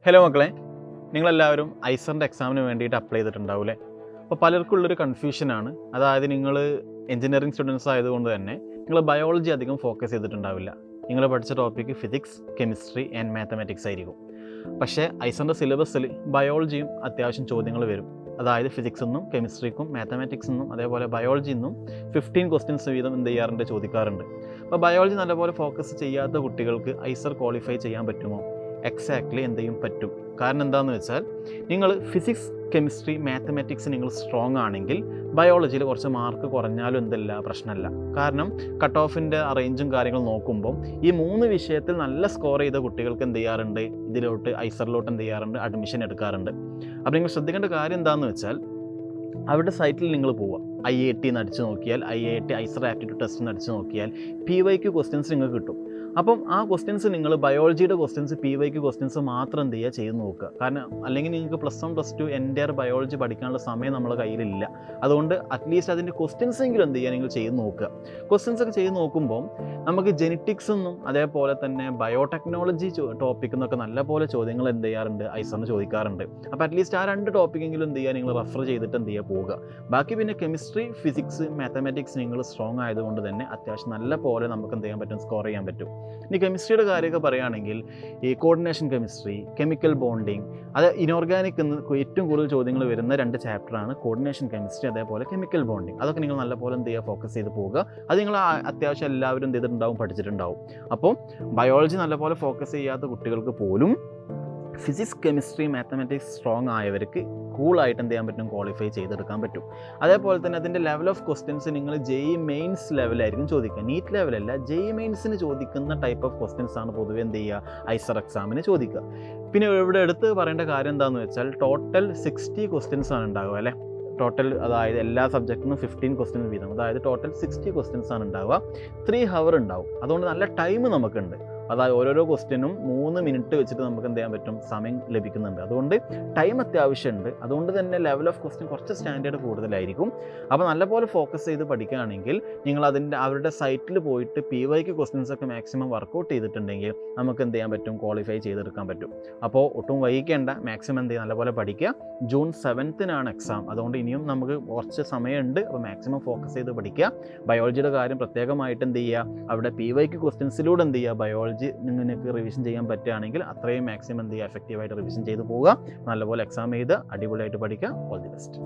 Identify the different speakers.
Speaker 1: Hello മക്കളെ, നിങ്ങളെല്ലാവരും ഐസറിൻ്റെ എക്സാമിന് വേണ്ടിയിട്ട് അപ്ലൈ ചെയ്തിട്ടുണ്ടാവില്ലേ? അപ്പോൾ പലർക്കുള്ളൊരു കൺഫ്യൂഷനാണ്. അതായത് നിങ്ങൾ എഞ്ചിനീയറിംഗ് സ്റ്റുഡൻസ് ആയതുകൊണ്ട് തന്നെ നിങ്ങൾ ബയോളജി അധികം ഫോക്കസ് ചെയ്തിട്ടുണ്ടാവില്ല. നിങ്ങൾ പഠിച്ച topic physics, chemistry and mathematics ആയിരിക്കും. പക്ഷേ ഐസറിൻ്റെ സിലബസിൽ ബയോളജിയും അത്യാവശ്യം ചോദ്യങ്ങൾ വരും. അതായത് ഫിസിക്സ് നിന്നും കെമിസ്ട്രിക്കും മാത്തമാറ്റിക്സ് നിന്നും അതേപോലെ ബയോളജി നിന്നും 15 ക്വസ്റ്റ്യൻസ് വീതം എന്ത് ചെയ്യാറുണ്ട്, ചോദിക്കാറുണ്ട്. അപ്പോൾ ബയോളജി നല്ലപോലെ ഫോക്കസ് ചെയ്യാത്ത കുട്ടികൾക്ക് ഐസർ ക്വാളിഫൈ ചെയ്യാൻ പറ്റുമോ? എക്സാക്ട്ലി എന്ത് ചെയ്യും, പറ്റും. കാരണം എന്താണെന്ന് വെച്ചാൽ നിങ്ങൾ ഫിസിക്സ്, കെമിസ്ട്രി, മാത്തമാറ്റിക്സ് നിങ്ങൾ സ്ട്രോങ് ആണെങ്കിൽ ബയോളജിയിൽ കുറച്ച് മാർക്ക് കുറഞ്ഞാലും എന്തല്ല പ്രശ്നമല്ല. കാരണം കട്ട് ഓഫിൻ്റെ റേഞ്ചും കാര്യങ്ങളും നോക്കുമ്പോൾ ഈ 3 വിഷയത്തിൽ നല്ല സ്കോർ ചെയ്ത കുട്ടികൾക്ക് എന്ത് ചെയ്യാറുണ്ട്, ഇതിലോട്ട് ഐസറിലോട്ട് എന്ത് ചെയ്യാറുണ്ട്, അഡ്മിഷൻ എടുക്കാറുണ്ട്. അപ്പോൾ നിങ്ങൾ ശ്രദ്ധിക്കേണ്ട കാര്യം എന്താണെന്ന് വെച്ചാൽ അവരുടെ സൈറ്റിൽ നിങ്ങൾ പോവുക, IIT എന്ന് അടിച്ച് നോക്കിയാൽ, IIT ഐസർ ആപ്റ്റിറ്റ്യൂഡ് ടെസ്റ്റ് എന്ന് അടിച്ച് നോക്കിയാൽ PYQ ക്വസ്റ്റ്യൻസ് നിങ്ങൾക്ക് കിട്ടും. അപ്പം ആ ക്വസ്റ്റ്യൻസ് നിങ്ങൾ ബയോളജിയുടെ ക്വസ്റ്റ്യൻസ് PYQ ക്വസ്റ്റ്യൻസ് മാത്രം എന്ത് ചെയ്യുക, ചെയ്ത് നോക്കുക. കാരണം അല്ലെങ്കിൽ നിങ്ങൾക്ക് +1 +2 എൻ്റയർ ബയോളജി പഠിക്കാനുള്ള സമയം നമ്മുടെ കയ്യിലില്ല. അതുകൊണ്ട് അറ്റ്ലീസ്റ്റ് അതിൻ്റെ ക്വസ്റ്റ്യൻസ് എങ്കിലും എന്ത് ചെയ്യുക, നിങ്ങൾ ചെയ്ത് നോക്കുക. ക്വസ്റ്റ്യൻസ് ഒക്കെ ചെയ്ത് നോക്കുമ്പോൾ നമുക്ക് ജെനറ്റിക്സ് എന്നും അതേപോലെ തന്നെ ബയോടെക്നോളജി ടോപ്പിക് എന്നൊക്കെ നല്ലപോലെ ചോദ്യങ്ങൾ എന്ത് ചെയ്യാറുണ്ട്, ഐസറിന് ചോദിക്കാറുണ്ട്. അപ്പോൾ അറ്റ്ലീസ്റ്റ് ആ 2 ടോപ്പിക്കെങ്കിലും എന്ത് ചെയ്യുക, നിങ്ങൾ റെഫർ ചെയ്തിട്ട് എന്ത് ചെയ്യുക, പോവുക. ബാക്കി പിന്നെ കെമിസ്ട്രി, ഫിസിക്സ്, മാത്തമാറ്റിക്സ് നിങ്ങൾ സ്ട്രോങ് ആയതുകൊണ്ട് തന്നെ അത്യാവശ്യം നല്ല പോലെ നമുക്ക് എന്ത് ചെയ്യാൻ പറ്റും, സ്കോർ ചെയ്യാൻ പറ്റും. ഇനി കെമിസ്ട്രിയുടെ കാര്യമൊക്കെ പറയുകയാണെങ്കിൽ ഈ കോർഡിനേഷൻ കെമിസ്ട്രി, കെമിക്കൽ ബോണ്ടിങ്, അത് ഇനോർഗാനിക് എന്ന് ഏറ്റവും കൂടുതൽ ചോദ്യങ്ങൾ വരുന്ന 2 ചാപ്റ്ററാണ് കോർഡിനേഷൻ കെമിസ്ട്രി അതേപോലെ കെമിക്കൽ ബോണ്ടിങ്. അതൊക്കെ നിങ്ങൾ നല്ലപോലെ എന്ത് ചെയ്യുക, ഫോക്കസ് ചെയ്ത് പോവുക. അത് നിങ്ങൾ അത്യാവശ്യം എല്ലാവരും എന്ത് ചെയ്തിട്ടുണ്ടാവും, പഠിച്ചിട്ടുണ്ടാവും. അപ്പോൾ ബയോളജി നല്ലപോലെ ഫോക്കസ് ചെയ്യാത്ത കുട്ടികൾക്ക് പോലും ഫിസിക്സ്, കെമിസ്ട്രി, മാത്തമാറ്റിക്സ് സ്ട്രോങ് ആയവർക്ക് കൂളായിട്ട് എന്ത് ചെയ്യാൻ പറ്റും, ക്വാളിഫൈ ചെയ്തെടുക്കാൻ പറ്റും. അതേപോലെ തന്നെ അതിൻ്റെ ലെവൽ ഓഫ് ക്വസ്റ്റ്യൻസ് നിങ്ങൾ JEE മെയിൻസ് ലെവലായിരിക്കും ചോദിക്കുക, നീറ്റ് ലെവലല്ല. JEE മെയിൻസിന് ചോദിക്കുന്ന ടൈപ്പ് ഓഫ് ക്വസ്റ്റ്യൻസ് ആണ് പൊതുവെ എന്ത് ചെയ്യുക, ഐസർ എക്സാമിന് ചോദിക്കുക. പിന്നെ ഇവിടെ എടുത്ത് പറയേണ്ട കാര്യം എന്താണെന്ന് വെച്ചാൽ ടോട്ടൽ 60 ക്വസ്റ്റ്യൻസ് ആണ് ഉണ്ടാവുക അല്ലേ. ടോട്ടൽ അതായത് എല്ലാ സബ്ജക്റ്റിനും 15 ക്വസ്റ്റ്യൻസ് വീതം, അതായത് ടോട്ടൽ 60 ക്വസ്റ്റ്യൻസ് ആണ് ഉണ്ടാവുക. 3 hour ഉണ്ടാവും. അതുകൊണ്ട് നല്ല ടൈം നമുക്കുണ്ട്. അതായത് ഓരോരോ ക്വസ്റ്റ്യനും 3 മിനിറ്റ് വെച്ചിട്ട് നമുക്ക് എന്ത് ചെയ്യാൻ പറ്റും, സമയം ലഭിക്കുന്നുണ്ട്. അതുകൊണ്ട് ടൈം അത്യാവശ്യമുണ്ട്. അതുകൊണ്ട് തന്നെ ലെവൽ ഓഫ് ക്വസ്റ്റ്യൻ കുറച്ച് സ്റ്റാൻഡേർഡ് കൂടുതലായിരിക്കും. അപ്പോൾ നല്ലപോലെ ഫോക്കസ് ചെയ്ത് പഠിക്കുകയാണെങ്കിൽ നിങ്ങൾ അവരുടെ സൈറ്റിൽ പോയിട്ട് PYQ ക്വസ്റ്റ്യൻസ് ഒക്കെ മാക്സിമം വർക്കൗട്ട് ചെയ്തിട്ടുണ്ടെങ്കിൽ നമുക്ക് എന്ത് ചെയ്യാൻ പറ്റും, ക്വാളിഫൈ ചെയ്തെടുക്കാൻ പറ്റും. അപ്പോൾ ഒട്ടും വൈകിക്കേണ്ട, മാക്സിമം എന്ത് ചെയ്യുക, നല്ലപോലെ പഠിക്കുക. June 7th exam. അതുകൊണ്ട് ഇനിയും നമുക്ക് കുറച്ച് സമയമുണ്ട്. അപ്പോൾ മാക്സിമം ഫോക്കസ് ചെയ്ത് പഠിക്കുക. ബയോളജിയുടെ കാര്യം പ്രത്യേകമായിട്ട് എന്ത് ചെയ്യുക, അവിടെ PYQ ക്വസ്റ്റ്യൻസിലൂടെ എന്ത് ചെയ്യുക, ബയോളജി നിങ്ങൾക്ക് റിവിഷൻ ചെയ്യാൻ പറ്റുകയാണെങ്കിൽ അത്രയും മാക്സിമം എന്ത് ചെയ്യുക, എഫക്റ്റീവായിട്ട് റിവിഷൻ ചെയ്ത് പോവുക. നല്ലപോലെ എക്സാം ചെയ്ത് അടിപൊളിയായിട്ട് പഠിക്കുക. All the best.